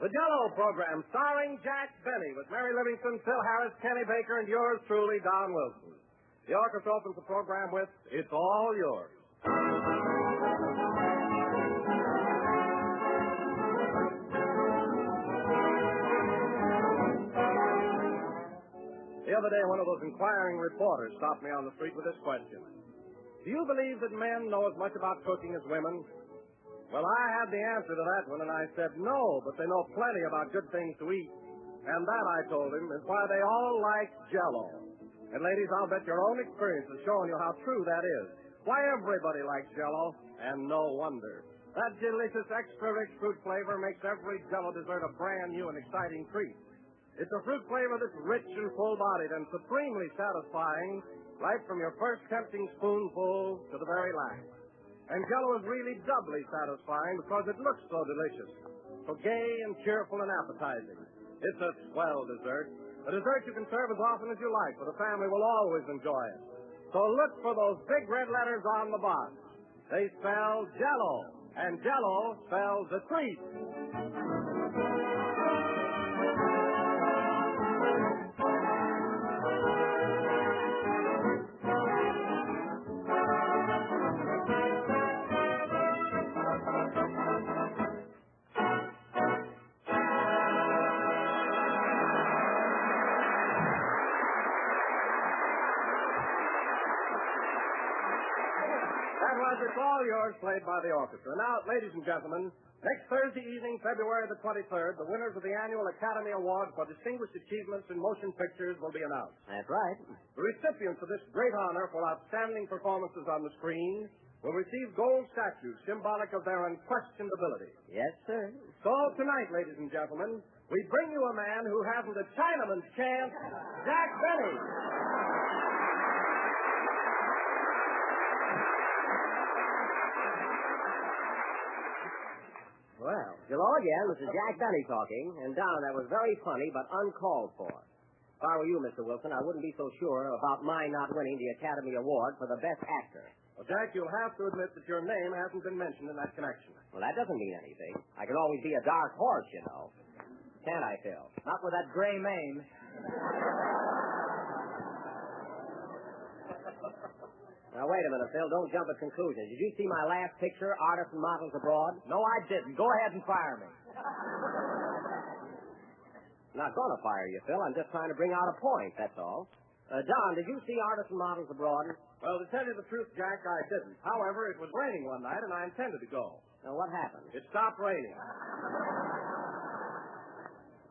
The Jell-O program, starring Jack Benny, with Mary Livingston, Phil Harris, Kenny Baker, and yours truly, Don Wilson. The orchestra opens the program with It's All Yours. The other day, one of those inquiring reporters stopped me on the street with this question. Do you believe that men know as much about cooking as women? Well, I had the answer to that one, and I said no, but they know plenty about good things to eat. And that, I told him, is why they all like Jell-O. And ladies, I'll bet your own experience has shown you how true that is. Why everybody likes Jell-O, and no wonder. That delicious extra-rich fruit flavor makes every Jell-O dessert a brand new and exciting treat. It's a fruit flavor that's rich and full-bodied and supremely satisfying, right from your first tempting spoonful to the very last. And Jell-O is really doubly satisfying because it looks so delicious, so gay and cheerful and appetizing. It's a swell dessert, a dessert you can serve as often as you like, for the family will always enjoy it. So look for those big red letters on the box. They spell Jell-O, and Jell-O spells a treat. It's All Yours, played by the orchestra. Now, ladies and gentlemen, next Thursday evening, February the 23rd, the winners of the annual Academy Award for Distinguished Achievements in Motion Pictures will be announced. That's right. The recipients of this great honor for outstanding performances on the screen will receive gold statues symbolic of their unquestioned ability. Yes, sir. So tonight, ladies and gentlemen, we bring you a man who hasn't a Chinaman's chance, Jack Benny. Well, hello again. This is Jack Benny talking. And Don, that was very funny, but uncalled for. If I were you, Mr. Wilson, I wouldn't be so sure about my not winning the Academy Award for the Best Actor. Well, Jack, you'll have to admit that your name hasn't been mentioned in that connection. Well, that doesn't mean anything. I can always be a dark horse, you know. Can't I, Phil? Not with that gray mane. Now, wait a minute, Phil. Don't jump at conclusions. Did you see my last picture, Artists and Models Abroad? No, I didn't. Go ahead and fire me. I'm not going to fire you, Phil. I'm just trying to bring out a point, that's all. Don, did you see Artists and Models Abroad? Well, to tell you the truth, Jack, I didn't. However, it was raining one night, and I intended to go. Now, what happened? It stopped raining.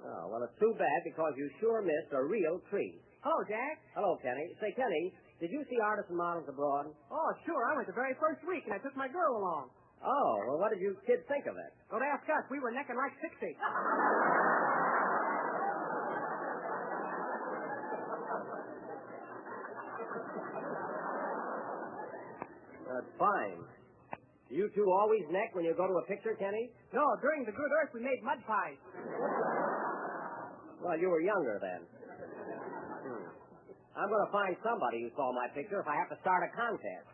Oh, well, it's too bad because you sure missed a real treat. Hello, Jack. Hello, Kenny. Say, Kenny, did you see Artists and Models Abroad? Oh, sure. I went the very first week, and I took my girl along. Oh, well, what did you kids think of it? Don't ask us. We were necking like 60. That's fine. Do you two always neck when you go to a picture, Kenny? No, during the Good Earth, we made mud pies. Well, you were younger then. I'm going to find somebody who saw my picture if I have to start a contest.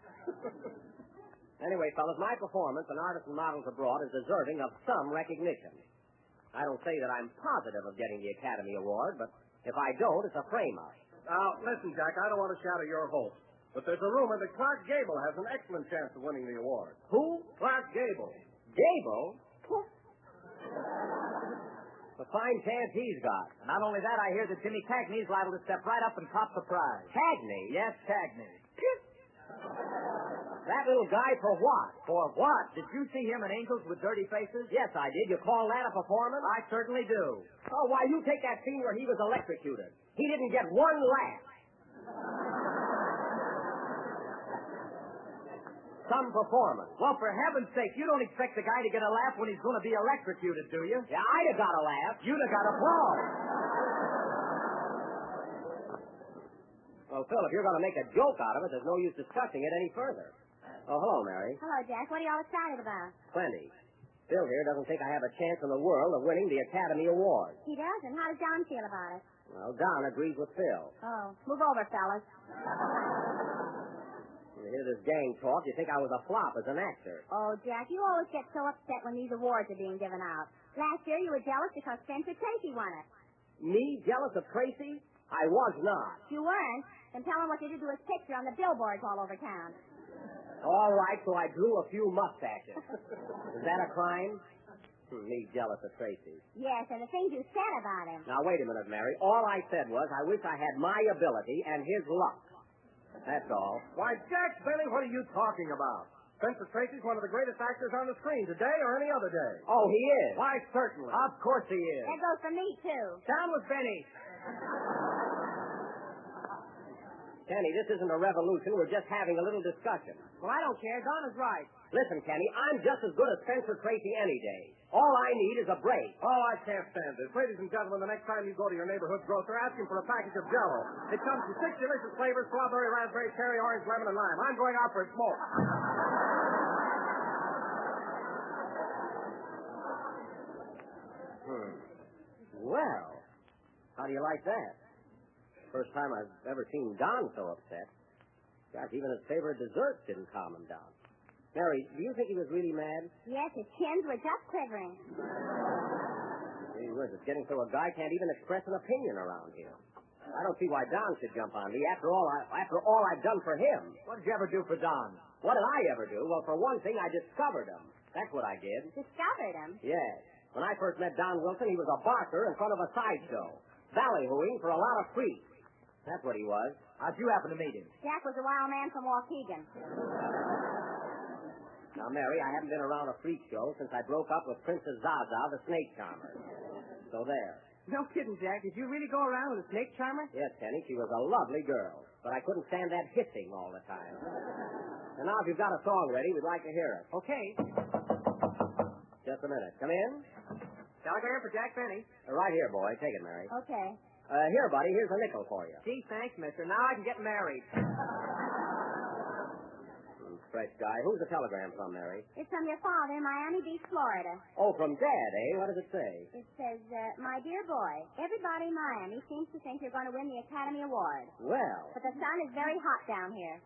Anyway, fellas, my performance in Artists and Models Abroad is deserving of some recognition. I don't say that I'm positive of getting the Academy Award, but if I don't, it's a frame-up. Now, listen, Jack, I don't want to shatter your hopes, but there's a rumor that Clark Gable has an excellent chance of winning the award. Who? Clark Gable. Gable? A fine chance he's got. Not only that, I hear that Jimmy Cagney's liable to step right up and cop the prize. Cagney? Yes, Cagney. That little guy for what? For what? Did you see him in Angels with Dirty Faces? Yes, I did. You call that a performance? I certainly do. Oh, why, you take that scene where he was electrocuted. He didn't get one laugh. Some performance. Well, for heaven's sake, you don't expect the guy to get a laugh when he's going to be electrocuted, do you? Yeah, I'd have got a laugh. You'd have got applause. Well, Phil, if you're going to make a joke out of it, there's no use discussing it any further. Oh, hello, Mary. Hello, Jack. What are you all excited about? Plenty. Phil here doesn't think I have a chance in the world of winning the Academy Award. He doesn't. How does John feel about it? Well, Don agrees with Phil. Oh, move over, fellas. You hear this gang talk, you think I was a flop as an actor. Oh, Jack, you always get so upset when these awards are being given out. Last year you were jealous because Spencer Tracy won it. Me jealous of Tracy? I was not. You weren't? Then tell him what you did to his picture on the billboards all over town. All right, so I drew a few mustaches. Is that a crime? Me jealous of Tracy. Yes, and the things you said about him. Now, wait a minute, Mary. All I said was I wish I had my ability and his luck. That's all. Why, Jack Benny, what are you talking about? Spencer Tracy's one of the greatest actors on the screen today or any other day. Oh, he is? Why, certainly. Of course he is. That goes for me, too. Down with Benny. Kenny, this isn't a revolution. We're just having a little discussion. Well, I don't care. Don is right. Listen, Kenny, I'm just as good as Spencer Tracy any day. All I need is a break. Oh, I can't stand this. Ladies and gentlemen, the next time you go to your neighborhood grocer, ask him for a package of Jell-O. It comes in 6 delicious flavors: strawberry, raspberry, cherry, orange, lemon, and lime. I'm going out for a smoke. Well, how do you like that? First time I've ever seen Don so upset. Gosh, even his favorite dessert didn't calm him down. Mary, do you think he was really mad? Yes, his chins were just quivering. Gee whiz, it's getting so a guy can't even express an opinion around here. I don't see why Don should jump on me after all I've done for him. What did you ever do for Don? What did I ever do? Well, for one thing, I discovered him. That's what I did. Discovered him? Yes. When I first met Don Wilson, he was a barker in front of a sideshow, ballyhooing for a lot of freaks. That's what he was. How'd you happen to meet him? Jack was a wild man from Waukegan. Now, Mary, I haven't been around a freak show since I broke up with Princess Zaza, the snake charmer. So there. No kidding, Jack. Did you really go around with a snake charmer? Yes, Kenny, she was a lovely girl. But I couldn't stand that hissing all the time. And now, if you've got a song ready, we'd like to hear it. Okay. Just a minute. Come in. Telegram for Jack Benny. Right here, boy. Take it, Mary. Okay. Here, buddy. Here's a nickel for you. Gee, thanks, mister. Now I can get married. Fresh guy. Who's the telegram from, Mary? It's from your father in Miami Beach, Florida. Oh, from Dad, eh? What does it say? It says, my dear boy, everybody in Miami seems to think you're going to win the Academy Award. Well. But the sun is very hot down here.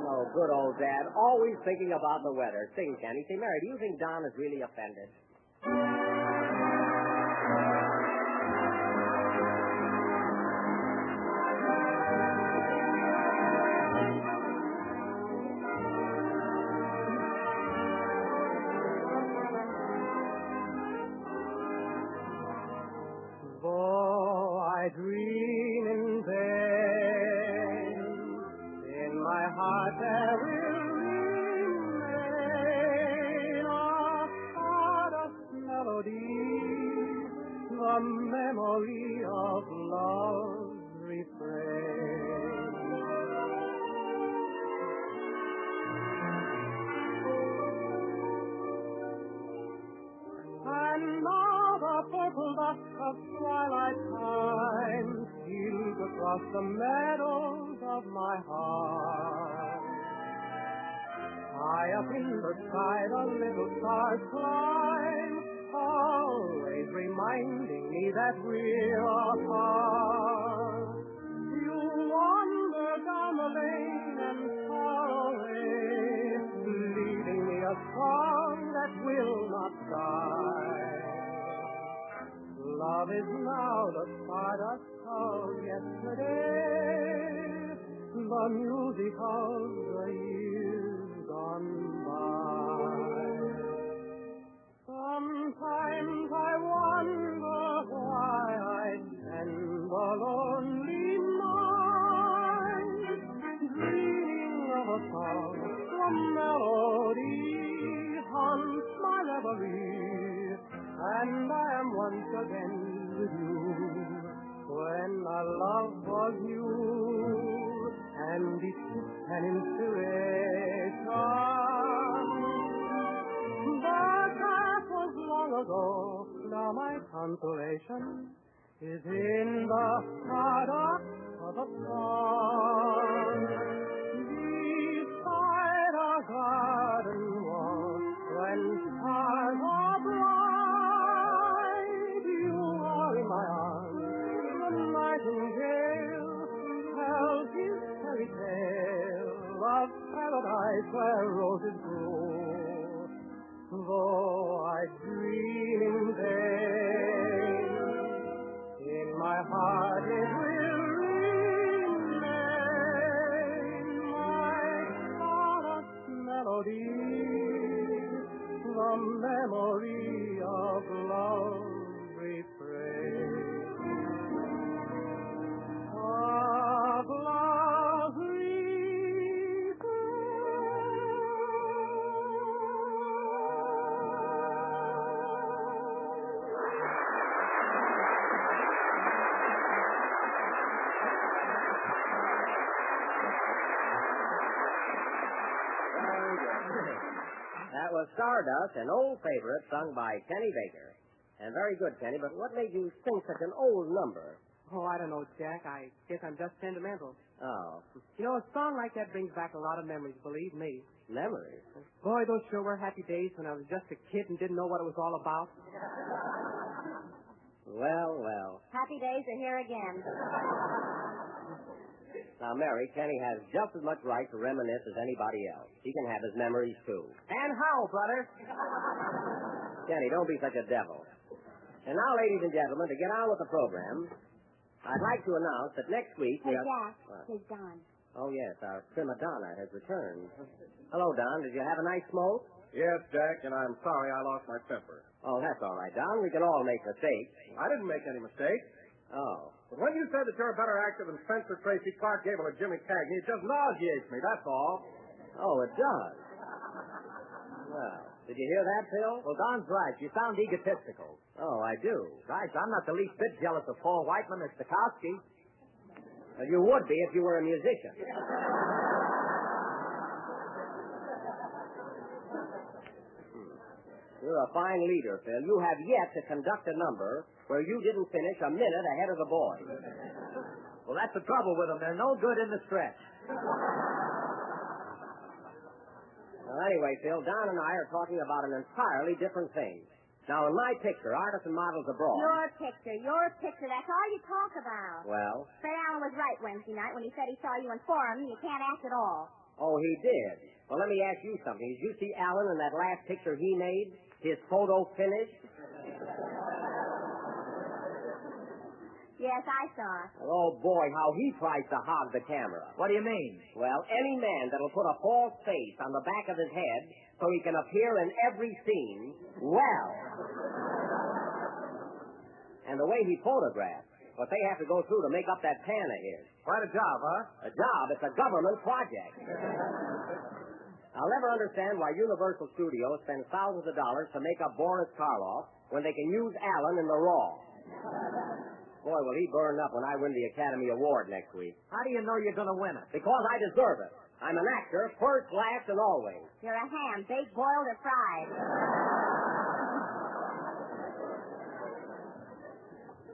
Oh, good old Dad. Always thinking about the weather. Sing, Kenny. Say, Mary, do you think Don is really offended? I dream in vain. In my heart there will remain a sawdust melody, the memory of love's refrain. And now the purple dusk of twilight time steals across the meadows of my heart. High up in the sky the little stars climb, always reminding me that we're apart. You wander down the lane and far away, leaving me a song that will not die. Love is now the stardust of yesterday, the music of the years gone by. Sometimes I wonder why I spend a lonely night, dreaming of a song, a melody haunts my reverie, and I am once again with you, when our love was new, and each kiss an inspiration. But that was long ago, now my consolation is in the stardust of a song. Beside our garden wall, when stars are bright, you are in my arms. The nightingale tells his fairy tale of life where roses grow. Though I dream in vain, in my heart it will remain my sweetest melody, the memory of love's refrain. Of love's That was Stardust, an old favorite sung by Kenny Baker. And very good, Kenny, but what made you sing such an old number? Oh, I don't know, Jack. I guess I'm just sentimental. Oh, You know, a song like that brings back a lot of memories, believe me. memories. Boy, those sure were happy days when I was just a kid and didn't know what it was all about. Well. Happy days are here again. Now, Mary, Kenny has just as much right to reminisce as anybody else. He can have his memories, too. And how, brother? Kenny, don't be such a devil. And now, ladies and gentlemen, to get on with the program, I'd like to announce that next week Hey, we are... Jack, What? here's Don. Oh, yes, our prima donna has returned. Hello, Don. Did you have a nice smoke? Yes, Jack, and I'm sorry I lost my temper. Oh, that's all right, Don. We can all make mistakes. I didn't make any mistakes. Oh. But when you said that you're a better actor than Spencer Tracy, Clark Gable, or Jimmy Cagney, it just nauseates me, that's all. Oh, it does. Well, did you hear that, Phil? Well, Don's right. You sound egotistical. Oh, I do. Right, I'm not the least bit jealous of Paul Whiteman or Stokowski. Well, you would be if you were a musician. You're a fine leader, Phil. You have yet to conduct a number where you didn't finish a minute ahead of the boys. Well, that's the trouble with them. They're no good in the stretch. Well, anyway, Phil, Don and I are talking about an entirely different thing. Now, in my picture, Artists and Models Abroad... Your picture, that's all you talk about. Well? Fred Allen was right Wednesday night when he said he saw you in Forum and you can't act at all. Oh, he did. Well, let me ask you something. Did you see Allen in that last picture he made? His photo finished? Yes, I saw. Oh, boy, how he tries to hog the camera. What do you mean? Well, any man that'll put a false face on the back of his head so he can appear in every scene, well. And the way he photographs, what they have to go through to make up that pan of his. Quite a job, huh? A job, it's a government project. I'll never understand why Universal Studios spends thousands of dollars to make up Boris Karloff when they can use Allen in the raw. Boy, will he burn up when I win the Academy Award next week. How do you know you're going to win it? Because I deserve it. I'm an actor, first, last, and always. You're a ham, baked, boiled, or fried.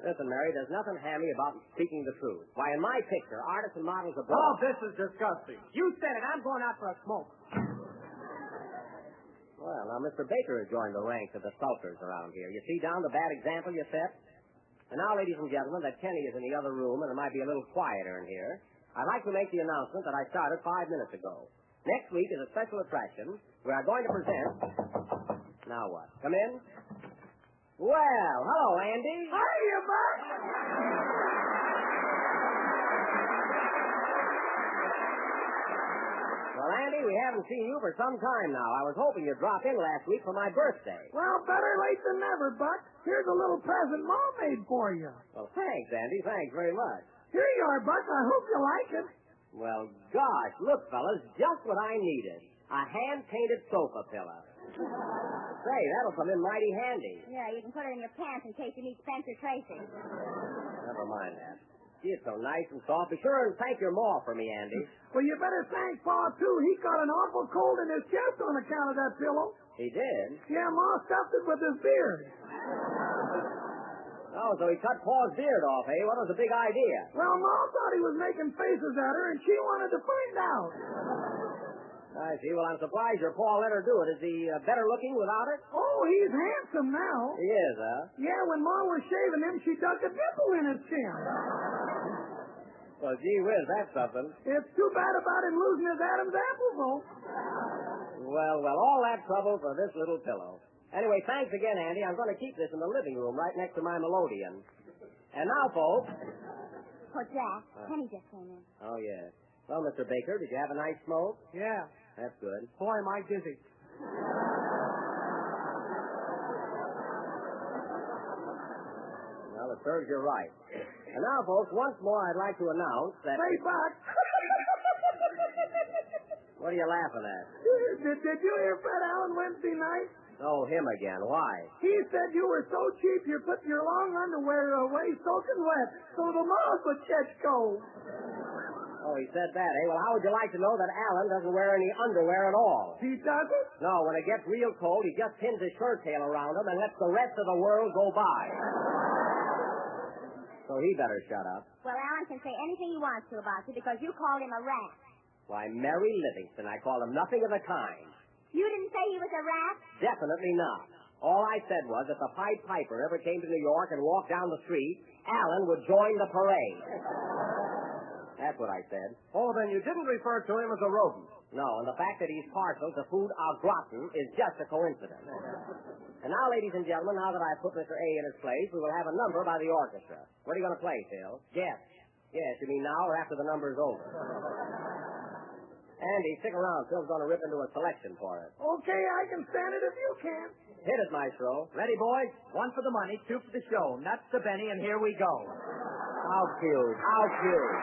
Listen, Mary, there's nothing hammy about speaking the truth. Why, in my picture, Artists and Models Abroad... Oh, this is disgusting. You said it. I'm going out for a smoke. Well, now, Mr. Baker has joined the ranks of the sulkers around here. You see, Don, the bad example you set? And now, ladies and gentlemen, that Kenny is in the other room and it might be a little quieter in here, I'd like to make the announcement that I started 5 minutes ago. Next week is a special attraction. We are going to present... Now what? Come in? Well, hello, Andy. Hiya, Buck. Well, Andy, we haven't seen you for some time now. I was hoping you'd drop in last week for my birthday. Well, better late than never, Buck. Here's a little present Mom made for you. Well, thanks, Andy. Thanks very much. Here you are, Buck. I hope you like it. Well, gosh, look, fellas, just what I needed. A hand-painted sofa pillow. Say, that'll come in mighty handy. Yeah, you can put it in your pants in case you meet Spencer Tracy. Never mind that. Gee, it's so nice and soft. Be sure and thank your ma for me, Andy. Well, you better thank Pa, too. He got an awful cold in his chest on account of that pillow. He did? Yeah, Ma stuffed it with his beard. Oh, so he cut Pa's beard off, eh? What was the big idea? Well, Ma thought he was making faces at her, and she wanted to find out. I see. Well, I'm surprised your Pa let her do it. Is he better looking without it? Oh, he's handsome now. He is, huh? Yeah, when Ma was shaving him, she dug a dimple in his chin. Well, gee whiz, that's something. It's too bad about him losing his Adam's apple, though. Well, all that trouble for this little pillow. Anyway, thanks again, Andy. I'm going to keep this in the living room right next to my melodeon. And now, folks... Oh, Jack, Penny just came in. Oh, yes. Well, Mr. Baker, did you have a nice smoke? Yeah. That's good. Boy, am I dizzy. Well, it serves you right. And now, folks, once more I'd like to announce that... Say, Buck. What are you laughing at? Did you hear Fred Allen Wednesday night? Oh, him again. Why? He said you were so cheap you put your long underwear away soaking wet so the moths would catch cold. Oh, he said that, eh? Well, how would you like to know that Allen doesn't wear any underwear at all? He doesn't? No, when it gets real cold, he just pins his shirt tail around him and lets the rest of the world go by. So he better shut up. Well, Alan can say anything he wants to about you because you called him a rat. Why, Mary Livingston, I call him nothing of the kind. You didn't say he was a rat? Definitely not. All I said was if the Pied Piper ever came to New York and walked down the street, Allen would join the parade. That's what I said. Oh, then you didn't refer to him as a rodent. No, and the fact that he's partial to food au gratin is just a coincidence. And now, ladies and gentlemen, now that I've put Mr. A in his place, we will have a number by the orchestra. What are you going to play, Phil? Yes. Yes, you mean now or after the number's over? Andy, stick around. Phil's going to rip into a selection for us. Okay, I can stand it if you can. Hit it, Maestro. Ready, boys? 1 for the money, 2 for the show. Nuts to Benny, and here we go. How cute. How cute.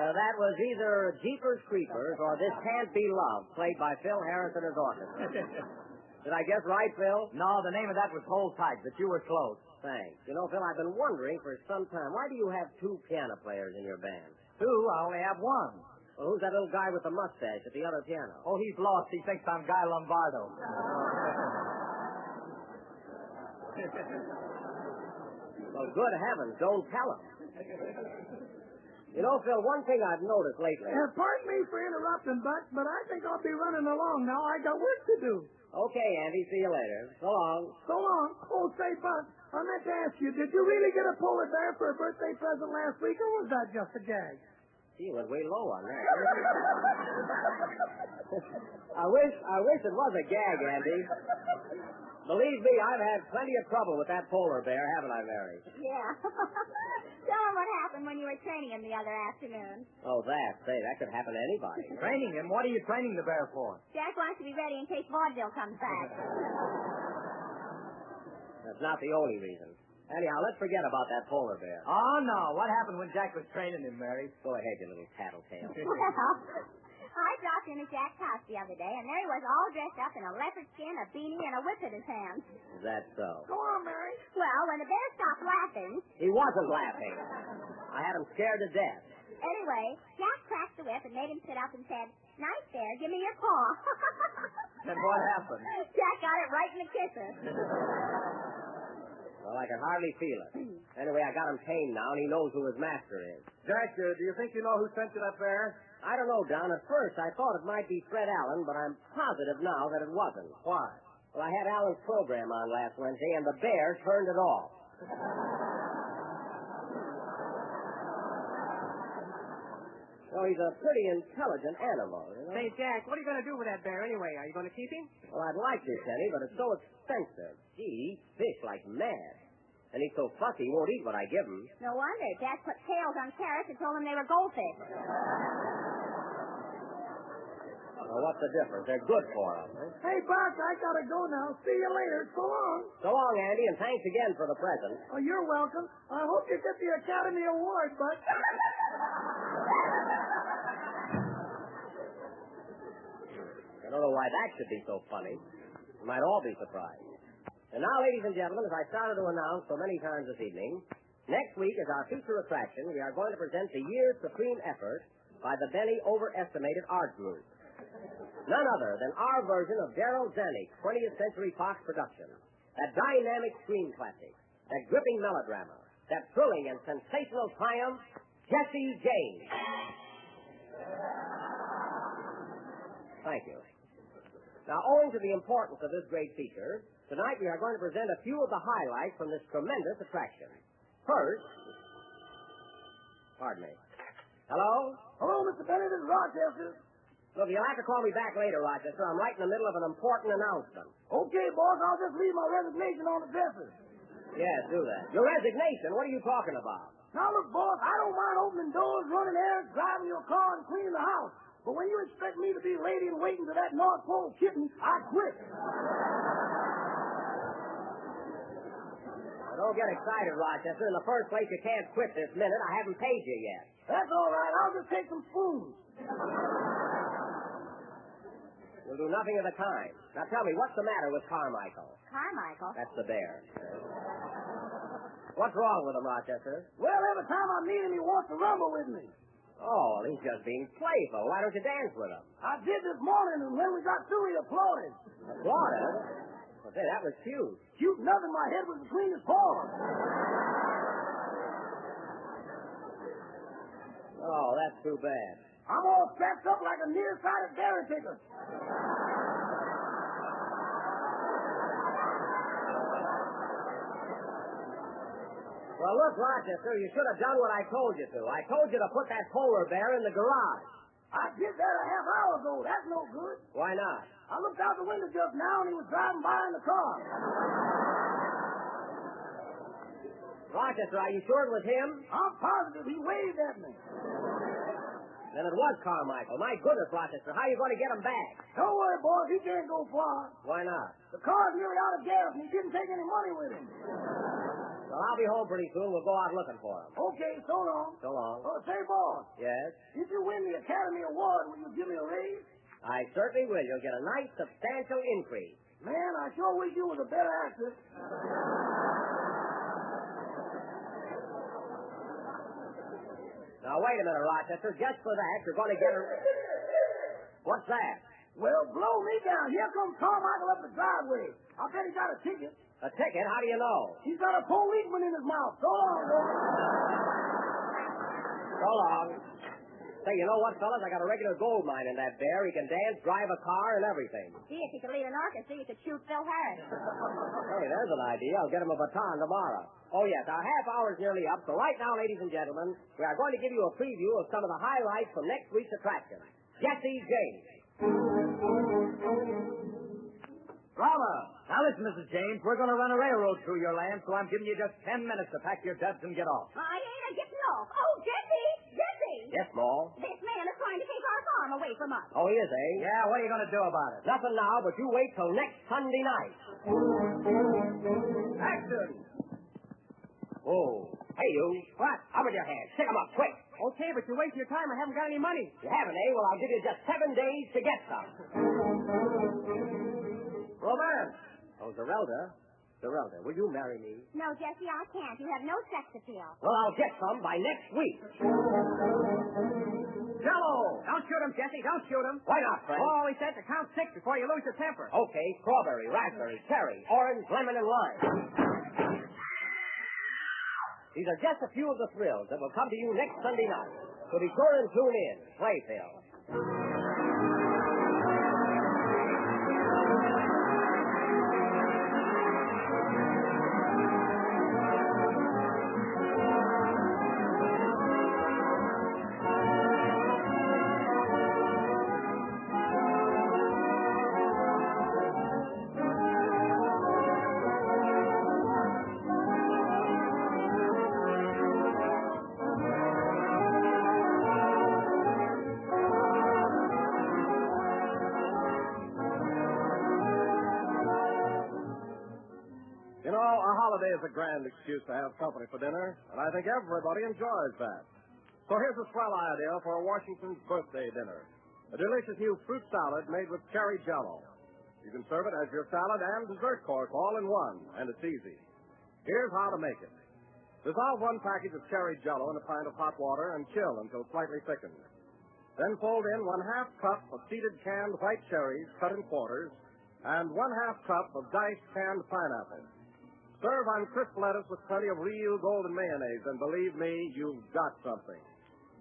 That was either Jeepers Creepers or This Can't Be Love, played by Phil Harris and his orchestra. Did I guess right, Phil? No, the name of that was Hold Tight, but you were close. Thanks. You know, Phil, I've been wondering for some time, why do you have 2 piano players in your band? 2, I only have 1. Well, who's that little guy with the mustache at the other piano? Oh, he's lost. He thinks I'm Guy Lombardo. Well, good heavens, don't tell him. You know, Phil, one thing I've noticed lately... Pardon me for interrupting, Buck, but I think I'll be running along now. I got work to do. Okay, Andy, see you later. So long. So long. Oh, say, Buck, I meant to ask you, did you really get a polar bear for a birthday present last week, or was that just a gag? Gee, went way low on that. I wish it was a gag, Andy. Believe me, I've had plenty of trouble with that polar bear, haven't I, Mary? Yeah. Tell him what happened when you were training him the other afternoon. Oh, that could happen to anybody. Training him? What are you training the bear for? Jack wants to be ready in case vaudeville comes back. That's not the only reason. Anyhow, let's forget about that polar bear. Oh, no. What happened when Jack was training him, Mary? Go ahead, you little tattletale. Well, I dropped in at Jack's house the other day, and there he was all dressed up in a leopard skin, a beanie, and a whip in his hand. Is that so? Go on, Mary. Well, when the bear stopped laughing... He wasn't laughing. I had him scared to death. Anyway, Jack cracked the whip and made him sit up and said, "Nice bear, give me your paw." And what happened? Jack got it right in the kisses. Well, I can hardly feel it. Anyway, I got him tamed now, and he knows who his master is. Jack, do you think you know who sent you that bear? I don't know, Don. At first, I thought it might be Fred Allen, but I'm positive now that it wasn't. Why? Well, I had Allen's program on last Wednesday, and the bear turned it off. So he's a pretty intelligent animal, you know? Say, Jack, what are you going to do with that bear anyway? Are you going to keep him? Well, I'd like to, Kenny, but it's so expensive. Gee, he eats fish like mad. And he's so fussy, he won't eat what I give him. No wonder. Jack put tails on carrots and told them they were goldfish. Well, what's the difference? They're good for him. Huh? Hey, Buck, I gotta go now. See you later. So long. So long, Andy, and thanks again for the present. Oh, you're welcome. I hope you get the Academy Award, Buck. I don't know why that should be so funny. You might all be surprised. And now, ladies and gentlemen, as I started to announce so many times this evening, next week as our feature attraction, we are going to present the year's supreme effort by the Benny Overestimated Art Group. None other than our version of Darryl Zanuck's 20th Century Fox production. That dynamic screen classic, that gripping melodrama, that thrilling and sensational triumph, Jesse James. Thank you. Now, owing to the importance of this great feature, tonight we are going to present a few of the highlights from this tremendous attraction. First, pardon me. Hello? Hello, Mr. Bennett. This is Rochester. Look, you'll have to call me back later, Rochester. I'm right in the middle of an important announcement. Okay, boss. I'll just leave my resignation on the dresser. Yes, do that. Your resignation? What are you talking about? Now, look, boss, I don't mind opening doors, running errands, driving your car, and cleaning the house. But when you expect me to be lady in waiting to that North Pole kitten, I quit. Now, don't get excited, Rochester. In the first place, you can't quit this minute. I haven't paid you yet. That's all right. I'll just take some spoons. You'll do nothing of the kind. Now, tell me, what's the matter with Carmichael? Carmichael? That's the bear. What's wrong with him, Rochester? Well, every time I meet him, he wants to rumble with me. Oh, he's just being playful. Why don't you dance with him? I did this morning, and when we got through, he applauded. Applauded? Well, say, that was cute. Cute nothing. My head was between his paws. Oh, that's too bad. I'm all strapped up like a nearsighted dairy picker. Well, look, Rochester, you should have done what I told you to. I told you to put that polar bear in the garage. I did that a half hour ago. That's no good. Why not? I looked out the window just now, and he was driving by in the car. Rochester, are you sure it was him? I'm positive he waved at me. Then it was Carmichael. My goodness, Rochester, how are you going to get him back? Don't worry, boys. He can't go far. Why not? The car's nearly out of gas, and he didn't take any money with him. Well, I'll be home pretty soon. We'll go out looking for him. Okay, so long. So long. Oh, say, boss, Yes? if you win the Academy Award, will you give me a raise? I certainly will. You'll get a nice, substantial increase. Man, I sure wish you was a better actor. Now, wait a minute, Rochester. Just for that, you're going to get a... What's that? Well, blow me down. Here comes Carmichael up the driveway. I bet he got a ticket. A ticket? How do you know? He's got a policeman in his mouth. So long, boy. So long. Say, you know what, fellas? I got a regular gold mine in that bear. He can dance, drive a car, and everything. Gee, if you could lead an orchestra, you could shoot Phil Harris. Hey, there's an idea. I'll get him a baton tomorrow. Oh, yes, our half hour's nearly up. So right now, ladies and gentlemen, we are going to give you a preview of some of the highlights from next week's attraction. Jesse James. Bravo! Now listen, Mrs. James, we're going to run a railroad through your land, so I'm giving you just 10 minutes to pack your duds and get off. I ain't getting off. Oh, Jesse! Jesse! Yes, Ma? This man is trying to take our farm away from us. Oh, he is, eh? Yeah, what are you going to do about it? Nothing now, but you wait till next Sunday night. Action! Oh. Hey, you. What? Up with your hands. Stick 'em up, quick. Okay, but you're wasting your time. I haven't got any money. You haven't, eh? Well, I'll give you just 7 days to get some. Romance. Oh, Zerelda. Esmeralda, will you marry me? No, Jesse, I can't. You have no sex appeal. Well, I'll get some by next week. Jello! Don't shoot him, Jesse. Don't shoot him. Why not, Frank? Oh, he said to count 6 before you lose your temper. Okay, strawberry, raspberry, cherry, orange, lemon, and lime. These are just a few of the thrills that will come to you next Sunday night. So be sure and tune in. Playfield. You know, a holiday is a grand excuse to have company for dinner, and I think everybody enjoys that. So here's a swell idea for a Washington's birthday dinner. A delicious new fruit salad made with cherry jello. You can serve it as your salad and dessert course all in one, and it's easy. Here's how to make it. Dissolve 1 package of cherry jello in a pint of hot water and chill until slightly thickened. Then fold in 1/2 cup of seeded canned white cherries cut in quarters and 1/2 cup of diced canned pineapple. Serve on crisp lettuce with plenty of real golden mayonnaise, and believe me, you've got something.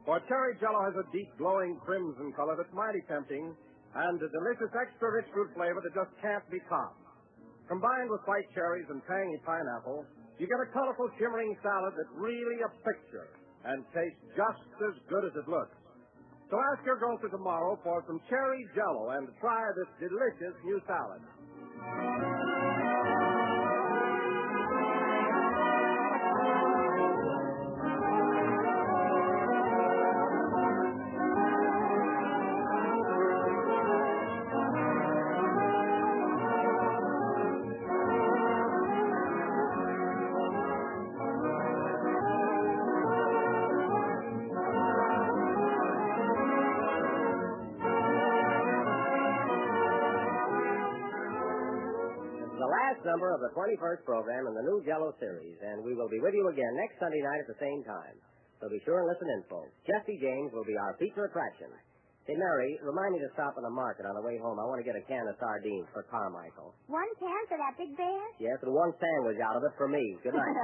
For cherry jello has a deep, glowing crimson color that's mighty tempting, and a delicious extra-rich fruit flavor that just can't be topped. Combined with white cherries and tangy pineapple, you get a colorful, shimmering salad that's really a picture and tastes just as good as it looks. So ask your grocer tomorrow for some cherry jello and try this delicious new salad. Number of the 21st program in the new Jello series, and we will be with you again next Sunday night at the same time. So be sure and listen in, folks. Jesse James will be our feature attraction. Say, Mary, remind me to stop in the market on the way home. I want to get a can of sardines for Carmichael. 1 can for that big bear? Yes, and 1 sandwich out of it for me. Good night.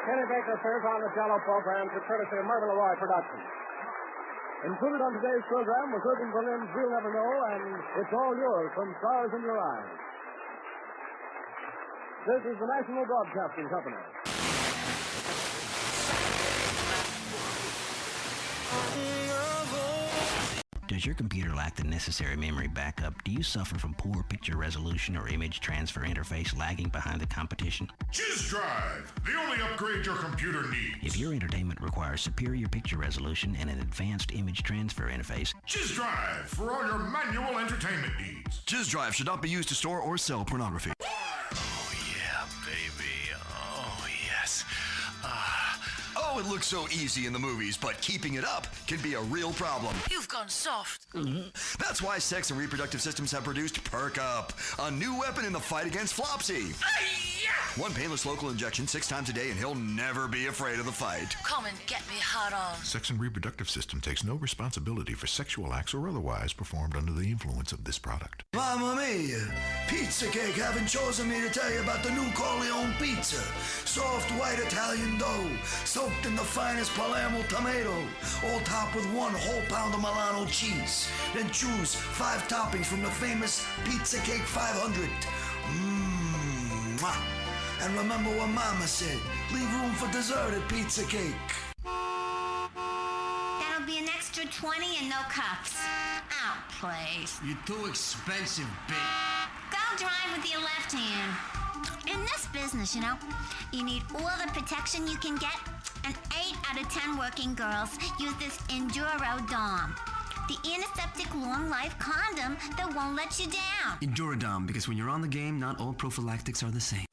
Kenny Baker serves on the Jello program to courtesy of Mervyn LeRoy Productions. Included on today's program was Irving Berlin's We'll Never Know and It's All Yours from Stars in Your Eyes. This is the National Broadcasting Company. Does your computer lack the necessary memory backup? Do you suffer from poor picture resolution or image transfer interface lagging behind the competition? Jizz Drive, the only upgrade your computer needs. If your entertainment requires superior picture resolution and an advanced image transfer interface, Jizz Drive, for all your manual entertainment needs. Jizz Drive should not be used to store or sell pornography. Oh, yeah, baby. Oh, yes. Oh, it looks so easy in the movies, but keeping it up can be a real problem. You've gone soft. That's why Sex and Reproductive Systems have produced Perk Up, a new weapon in the fight against flopsy. One painless local injection 6 times a day, and he'll never be afraid of the fight. Come and get me hot on. Sex and Reproductive System takes no responsibility for sexual acts or otherwise performed under the influence of this product. Mamma mia! Pizza Cake haven't chosen me to tell you about the new Corleone pizza. Soft white Italian dough, soaked in the finest Palermo tomato, all topped with 1 whole pound of Milano cheese. Then choose 5 toppings from the famous Pizza Cake 500. Mwah! And remember what Mama said, leave room for dessert at Pizza Cake. That'll be an extra 20 and no cups. Oh, please. You're too expensive, bitch. Go drive with your left hand. In this business, you need all the protection you can get, and 8 out of 10 working girls use this Enduro Dom. The antiseptic long-life condom that won't let you down. Endurodom, because when you're on the game, not all prophylactics are the same.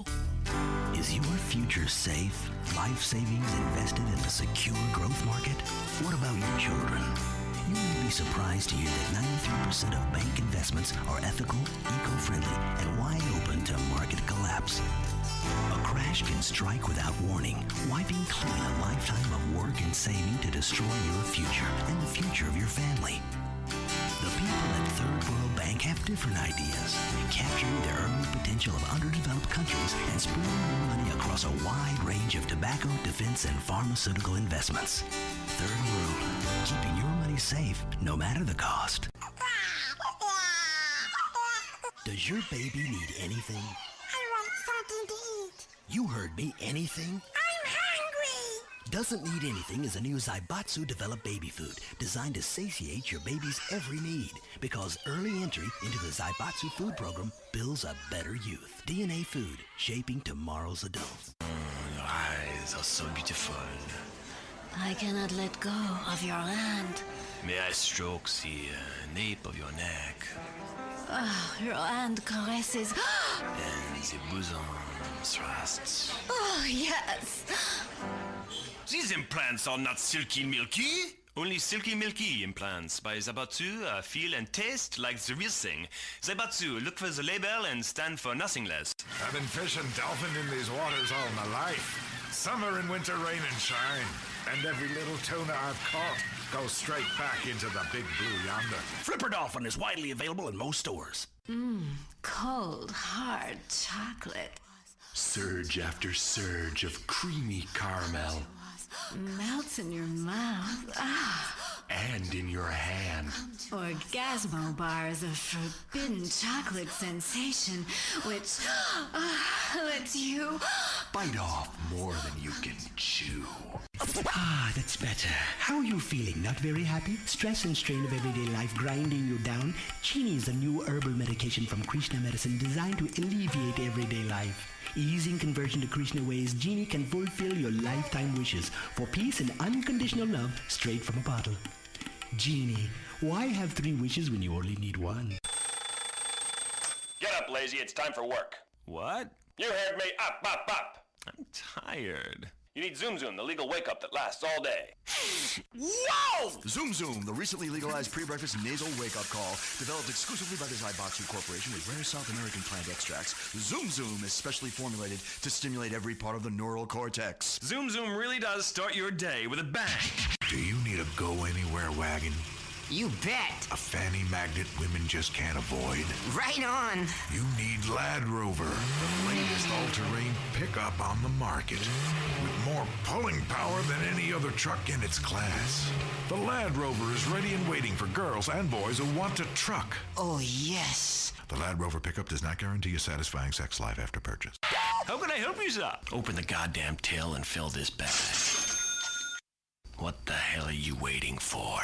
Is your future safe? Life savings invested in a secure growth market? What about your children? You may be surprised to hear that 93% of bank investments are ethical, eco-friendly, and wide open to market collapse. A crash can strike without warning, wiping clean a lifetime of work and saving to destroy your future and the future of your family. The people at Third World Bank have different ideas, capturing the early potential of underdeveloped countries and spreading their money across a wide range of tobacco, defense, and pharmaceutical investments. Third World, keeping your money safe no matter the cost. Does your baby need anything? I want something to eat. You heard me, anything? I'm hungry. Doesn't Need Anything is a new Zaibatsu developed baby food designed to satiate your baby's every need, because early entry into the Zaibatsu food program builds a better youth. DNA Food, shaping tomorrow's adults. Your eyes are so beautiful. I cannot let go of your hand. May I stroke the nape of your neck? Oh, your hand caresses. And the bosom thrusts. Oh, yes. These implants are not silky milky. Only silky milky implants by Zaibatsu feel and taste like the real thing. Zaibatsu, look for the label and stand for nothing less. I've been fishing dolphin in these waters all my life. Summer and winter rain and shine. And every little tuna I've caught goes straight back into the big blue yonder. Flipper Dolphin is widely available in most stores. Cold, hard chocolate. Surge after surge of creamy caramel. Melts in your mouth. And in your hand. Orgasmo bars of forbidden chocolate sensation, which lets you Bite off more than you can chew. Ah, that's better. How are you feeling? Not very happy? Stress and strain of everyday life grinding you down? Chini is a new herbal medication from Krishna Medicine designed to alleviate everyday life. Easing conversion to Krishna ways, Genie can fulfill your lifetime wishes for peace and unconditional love straight from a bottle. Genie, why have 3 wishes when you only need 1? Get up, lazy. It's time for work. What? You heard me. Up, up, up. I'm tired. You need Zoom Zoom, the legal wake-up that lasts all day. Whoa! Zoom Zoom, the recently legalized pre-breakfast nasal wake-up call, developed exclusively by the Zaibatsu Corporation with rare South American plant extracts. Zoom Zoom is specially formulated to stimulate every part of the neural cortex. Zoom Zoom really does start your day with a bang. Do you need a go-anywhere wagon? You bet. A fanny magnet women just can't avoid? Right on. You need Land Rover, the latest all-terrain pickup on the market, with more pulling power than any other truck in its class. The Land Rover is ready and waiting for girls and boys who want to truck. Oh, yes. The Land Rover pickup does not guarantee a satisfying sex life after purchase. How can I help you, sir? Open the goddamn till and fill this bag. What the hell are you waiting for?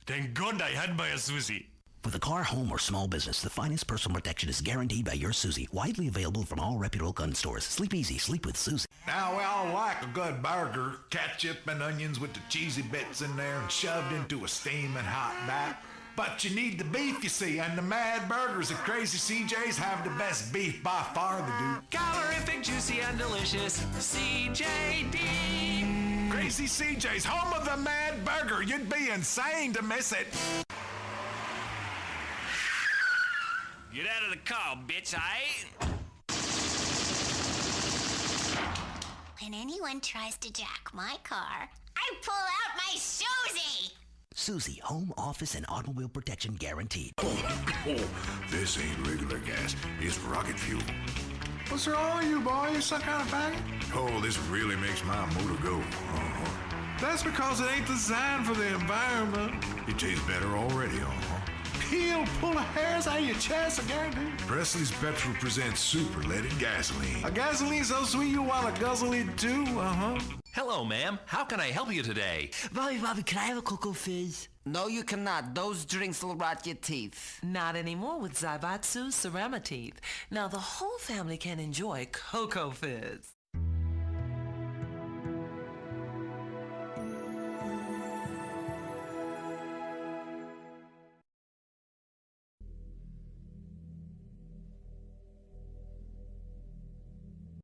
Thank God I had my Susie. With a car, home, or small business, the finest personal protection is guaranteed by your Susie. Widely available from all reputable gun stores. Sleep easy. Sleep with Susie. Now, we all like a good burger. Ketchup and onions with the cheesy bits in there and shoved into a steaming hot vat. But you need the beef, you see, and the Mad Burgers at Crazy CJ's have the best beef by far, they do. Calorific, juicy, and delicious. CJD. Crazy CJ's, home of the Mad Burger. You'd be insane to miss it. Get out of the car, bitch, When anyone tries to jack my car, I pull out my Susie. Susie, home, office, and automobile protection guaranteed. This ain't regular gas. It's rocket fuel. What's wrong with you, boy? You some kind of faggot? Oh, this really makes my motor go. That's because it ain't designed for the environment. It tastes better already, He'll pull the hairs out of your chest, I guarantee. Presley's Petrol presents super-leaded gasoline. A gasoline so sweet you want to guzzle it too, Hello, ma'am. How can I help you today? Bobby, can I have a Cocoa Fizz? No, you cannot. Those drinks will rot your teeth. Not anymore with Zaibatsu Ceramateeth. Now the whole family can enjoy Cocoa Fizz.